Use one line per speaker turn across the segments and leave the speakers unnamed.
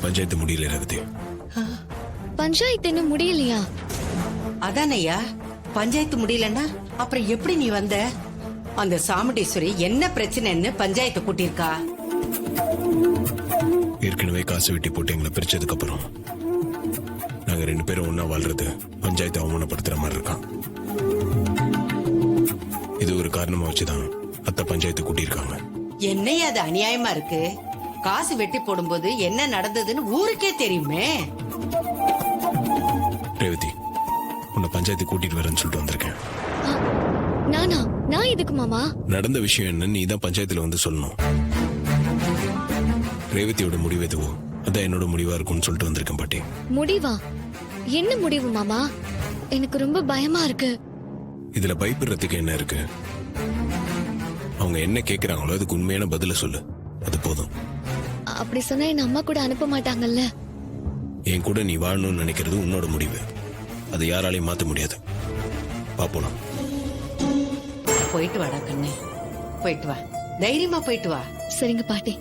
பஞ்சாயத்து முடியல ரேவதி.
பஞ்சாயத்து இன்னும் முடியலையா?
அதானையா, பஞ்சாயத்து முடியலன்னா அப்புறம் எப்படி நீ வந்த? அந்த சாமுண்டீஸ்வரி என்ன பிரச்சனைன்னு பஞ்சாயத்து கூட்டியிருக்கா.
ஏற்கனவே காசு வெட்டி போட்டு எங்களை பிரிச்சதுக்கு அப்புறம் நாங்க 2 பேரும் ஒன்னா வாழ்றது பஞ்சாயத்து அவமானப்படுத்துற மாதிரி இருக்கான். இது ஒரு காரணமா வச்சுதான் அத்தை பஞ்சாயத்து கூட்டியிருக்காங்க.
என்னையா அது அநியாயமா இருக்கு? காசு வெட்டி போடும்போது என்ன நடந்ததுன்னு ஊருக்கே தெரியுமே.
ரேவதி, உன்னை பஞ்சாயத்து கூட்டிட்டு வரேன்னு சொல்லிட்டு வந்திருக்கேன்.
நானா? நான் எதுக்கு மாமா?
நடந்த விஷயம் என்னன்னு நீ தான் பஞ்சாயத்துல வந்து சொல்லணும். ரேவதியோட முடிவு எதுவோ அதான் என்னோட முடிவா இருக்கும்னு சொல்லிட்டு வந்திருக்கேன் பாட்டி.
முடிவா? என்ன முடிவு மாமா? எனக்கு ரொம்ப பயமா இருக்கு.
இதுல பயப்படுறதுக்கு என்ன இருக்கு? அவங்க என்ன கேக்குறாங்களோ அதுக்கு உண்மையான பதில சொல்லு, அது போதும்.
அப்படி சொன்னா என் அம்மா கூட அனுப்ப மாட்டாங்கல்ல?
என் கூட நீ வாழணும்னு நினைக்கிறது உன்னோட முடிவு, அது யாராலையும் மாத்த முடியாது. பாப்போம்.
போயிட்டு வாடா கண்ணே, போயிட்டு வா, தைரியமா போயிட்டு வா.
சரிங்க பாட்டி.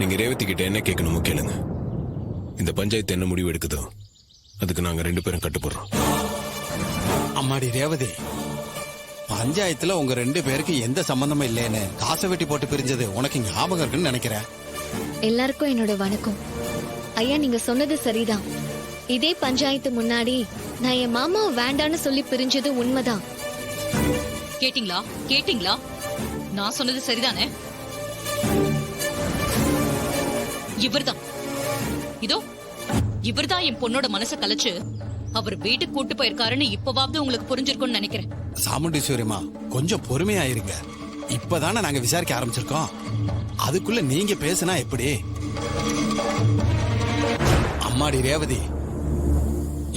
நீங்க ரேவதி கிட்ட என்ன கேட்கணுமோ கேளுங்க. இந்த பஞ்சாயத்து என்ன முடிவு எடுக்குதோ அதுக்கு நாங்க 2 பேரும் கட்டுப்படுறோம்.
அம்மாடி ரேவதி, பஞ்சாயத்துல உங்க 2 பேருக்கு எந்த சம்பந்தமும் இல்லைன்னு காசை வெட்டி போட்டு பிரிஞ்சது உனக்கு ஞாபகம் இருக்குன்னு நினைக்கிறேன்.
எல்லாருக்கும் என்னோட வணக்கம். ஐயா, நீங்க சொன்னது சரிதான். இதே பஞ்சாயத்து முன்னாடி நான் என் மாமாவை வேண்டான்னு சொல்லி பிரிஞ்சது உண்மைதான்.
கேட்டீங்களா? கேட்டீங்களா? நான் சொன்னது சரிதானே? இவர்தான், இதோ இவர்தான் என் பொண்ணோட மனசை கலைச்சு அவர் வீட்டுக்கு கூட்டு போயிருக்காருன்னு இப்பவாவது உங்களுக்கு புரிஞ்சிருக்கும்னு நினைக்கிறேன்.
சாமுண்டீஸ்வரிமா, கொஞ்சம் பொறுமையா இருங்க. இப்பதானே நாங்க விசாரிக்க ஆரம்பிச்சிருக்கோம். அதுக்குள்ள நீங்க பேசினா எப்படி? அம்மாடி ரேவதி,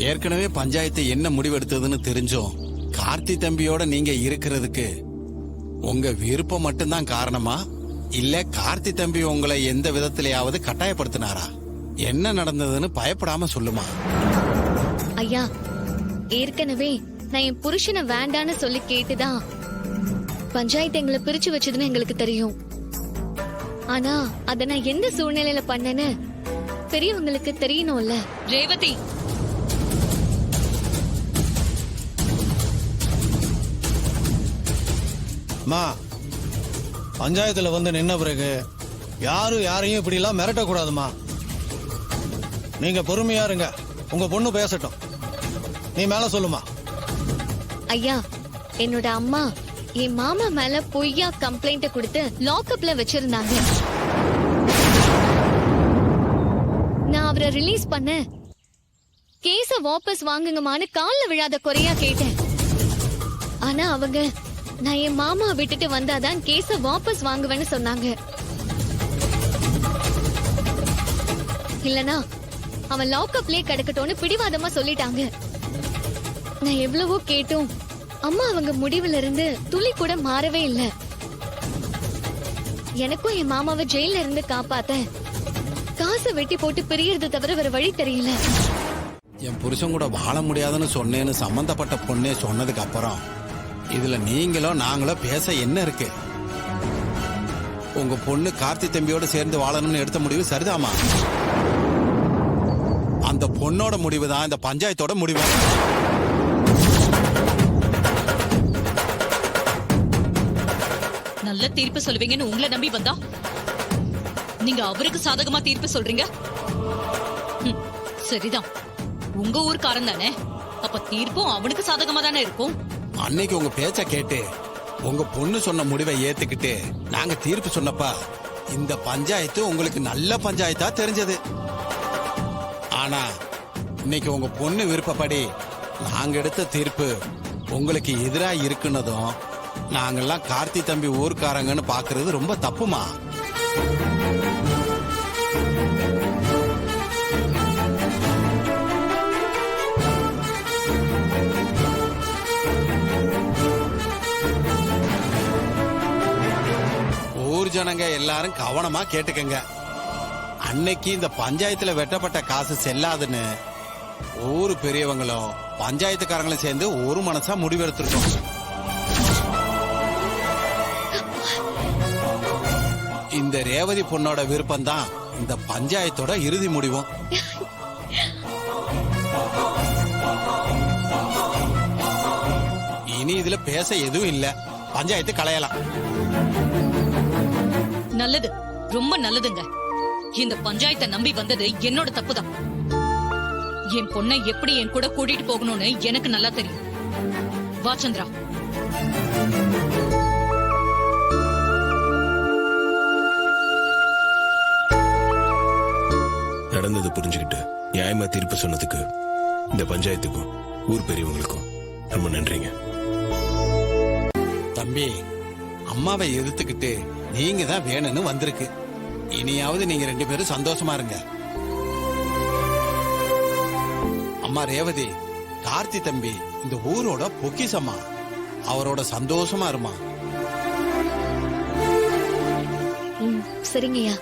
ஏற்கனவே பஞ்சாயத்து என்ன முடிவெடுத்ததுன்னு தெரிஞ்சோம் கார்த்தி தம்பியோட நீங்க இருக்கிறதுக்கு உங்க விருப்பம் மட்டும்தான் காரணமா, இல்ல கார்த்தி தம்பி உங்களை எந்த விதத்திலேயாவது கட்டாயப்படுத்தினாரா? என்ன நடந்ததுன்னு பயப்படாம சொல்லுமா.
ஐயா, ஏற்கனவே நான் என் புருஷனை வேண்டான்னு சொல்லி கேட்டுதான் பஞ்சாயத்து எங்களை பிரிச்சு வச்சதுன்னு எங்களுக்கு தெரியும். ஆனா அத நான் எந்த சூழ்நிலையில பண்ணேன்னு பெரியவங்களுக்கு தெரியணும்ல.
ரேவதி,
மா, பஞ்சாயத்துல வந்து நின்ன பிறகு யாரும் யாரையும் இப்படி எல்லாம் மிரட்டக்கூடாதுமா. நீங்க பொறுமையா இருங்க, உங்க பொண்ணு பேசட்டும். நீ மேல சொல்லுமா.
ஐயா, என்னோட அம்மா என் மாமா மேல பொய்யா கம்ப்ளைண்ட் கொடுத்து லாக்அப்ல வச்சிருந்தாங்க. நான் அவரை ரிலீஸ் பண்ண கேஸ வாபஸ் வாங்குங்கமான்னு கால்ல விழாத குறையா கேட்டேன். ஆனா அவங்க நான் என் மாமா விட்டுட்டு வந்தாதான் கேஸ வாபஸ் வாங்குவேன்னு சொன்னாங்க. இல்லனா அவன் லாக்அப்லயே கிடக்கட்டும்னு பிடிவாதமா சொல்லிட்டாங்க. நான் எவ்வளவோ கேட்டும் அம்மா அவங்க முடிவுல இருந்து துளி கூட மாறவே இல்ல. எனக்கும் என் மாமாவை ஜெயில இருந்து காப்பாத்த காசை வெட்டி போட்டு பிரியறது தவிர வேற வழி தெரியல.
என் புருஷன் கூட வாழ முடியாதுன்னு சொன்னேன்னு சம்பந்தப்பட்ட பொண்ணே சொன்னதுக்கு அப்புறம் இதுல நீங்களோ நாங்களோ பேச என்ன இருக்கு? உங்க பொண்ணு கார்த்தி தம்பியோட சேர்ந்து வாழணும்னு எடுத்த முடிவு சரிதாமா? அந்த பொண்ணோட முடிவு தான் இந்த பஞ்சாயத்தோட முடிவு.
நல்ல தீர்ப்பு சொல்லுவீங்கன்னு உங்களை நம்பி வந்தா நீங்க அவருக்கு சாதகமா தீர்ப்பு சொல்றீங்க. சரிதான், உங்க ஊர்க்காரன் தானே, அப்ப தீர்ப்பும் அவனுக்கு சாதகமா தானே இருக்கும்.
அன்னைக்கு உங்க பேச்ச கேட்டு உங்க பொண்ணு சொன்ன முடிவை ஏத்துக்கிட்டு நாங்க தீர்ப்பு சொன்னப்ப இந்த பஞ்சாயத்து உங்களுக்கு நல்ல பஞ்சாயத்தா தெரிஞ்சது. ஆனா இன்னைக்கு உங்க பொண்ணு விருப்பப்படி நாங்க எடுத்த தீர்ப்பு உங்களுக்கு எதிரா இருக்குன்னதும் நாங்கெல்லாம் கார்த்தி தம்பி ஊர்க்காரங்கன்னு பாக்குறது ரொம்ப தப்புமா. ஊர் ஜனங்க எல்லாரும் கவனமா கேட்டுக்கங்க. அன்னைக்கு இந்த பஞ்சாயத்துல வெட்டப்பட்ட காசு செல்லாதுன்னு ஊரு பெரியவங்களும் பஞ்சாயத்துக்காரங்களும் சேர்ந்து ஒரு மனசா முடிவெடுத்திருக்கோம். இந்த ரேவதி பொண்ணோட விருப்பம் தான் இந்த பஞ்சாயத்தோட இறுதி முடிவும். இனி இதுல பேச எதுவும் இல்ல, பஞ்சாயத்து களையலாம்.
நல்லது, ரொம்ப நல்லதுங்க. இந்த பஞ்சாயத்தை நம்பி வந்தது என்னோட தப்புதான். என் பொண்ணை எப்படி என் கூட கூட்டிட்டு போகணும்னு எனக்கு நல்லா தெரியும். வா சந்திரா.
நடந்தது புரிஞ்சுக்கிட்டு நியாயமா தீர்ப்பு சொன்னதுக்கு இந்த பஞ்சாயத்துக்கும் ஊர் பெரியவங்களுக்கும் ரொம்ப நன்றிங்க.
தம்பி, அம்மாவை எதிர்த்துக்கிட்டு நீங்க தான் வேணும்னு வந்திருக்கு. இனியாவது நீங்க 2 பேரும் சந்தோஷமா இருங்க. அம்மா ரேவதி, கார்த்தி தம்பி இந்த ஊரோட பொக்கிஷம்மா. அவரோட சந்தோஷமா இருமா.
சரிங்கய்யா.